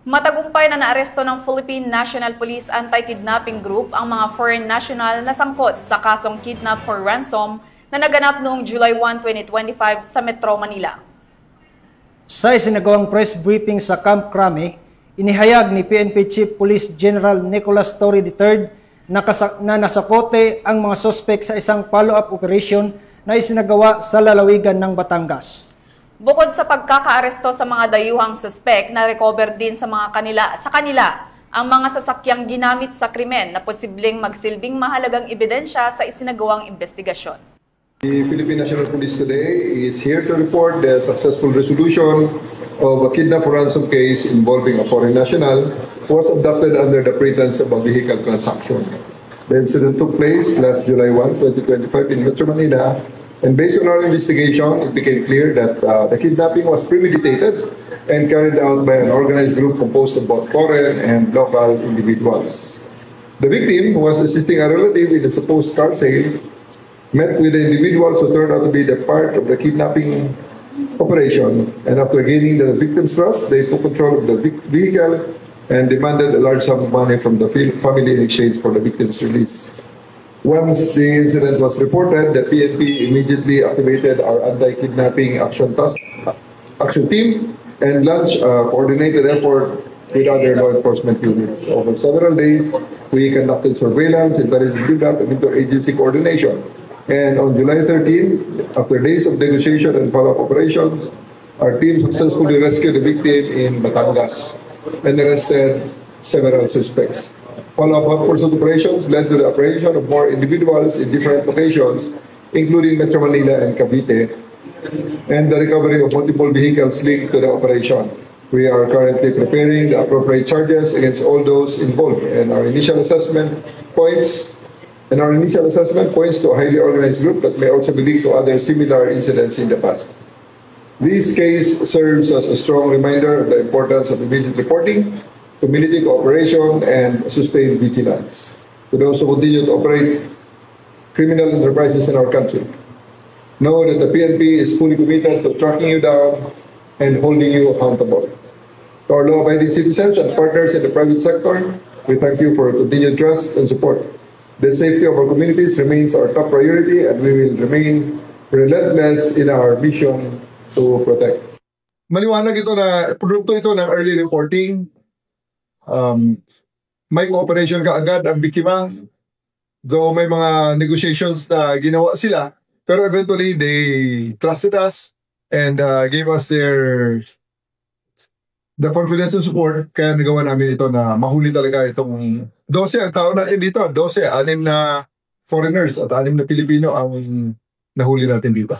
Matagumpay na naaresto ng Philippine National Police Anti-Kidnapping Group ang mga foreign national na sangkot sa kasong kidnap for ransom na naganap noong July 1, 2025 sa Metro Manila. Sa isinagawang press briefing sa Camp Crame, inihayag ni PNP Chief Police General Nicholas Torre III na nasakote ang mga sospek sa isang follow-up operation na isinagawa sa lalawigan ng Batangas. Bukod sa pagkakaaresto sa mga dayuhang suspek, na-recover din sa kanila ang mga sasakyang ginamit sa krimen na posibleng magsilbing mahalagang ebidensya sa isinagawang investigasyon. The Philippine National Police today is here to report the successful resolution of a kidnap for ransom case involving a foreign national who was abducted under the pretense of a vehicle transaction. The incident took place last July 1, 2025 in Metro Manila. And based on our investigation, it became clear that the kidnapping was premeditated and carried out by an organized group composed of both foreign and local individuals. The victim, who was assisting a relative in a supposed car sale, met with the individuals who turned out to be the part of the kidnapping operation. And after gaining the victim's trust, they took control of the vehicle and demanded a large sum of money from the family in exchange for the victim's release. Once the incident was reported, the PNP immediately activated our anti-kidnapping action team and launched a coordinated effort with other law enforcement units. Over several days, we conducted surveillance, intelligence build-up, and interagency coordination. And on July 13, after days of negotiation and follow-up operations, our team successfully rescued the victim in Batangas and arrested several suspects. Follow-up operations led to the operation of more individuals in different locations, including Metro Manila and Cavite, and the recovery of multiple vehicles linked to the operation. We are currently preparing the appropriate charges against all those involved, and our initial assessment points to a highly organized group that may also be linked to other similar incidents in the past. This case serves as a strong reminder of the importance of immediate reporting, community cooperation, and sustained vigilance to those who continue to operate criminal enterprises in our country. Know that the PNP is fully committed to tracking you down and holding you accountable. To our law-abiding citizens and partners in the private sector, we thank you for your continued trust and support. The safety of our communities remains our top priority, and we will remain relentless in our mission to protect. Maliwanag ito na produkto ito ng early reporting. May cooperation kaagad ang biktima, though may mga negotiations na ginawa sila, pero eventually they trusted us and gave us the confidence and support, kaya nagawa namin ito na mahuli talaga itong 12 ang tao natin dito, 12, 6 na foreigners at 6 na Pilipino ang nahuli natin dito.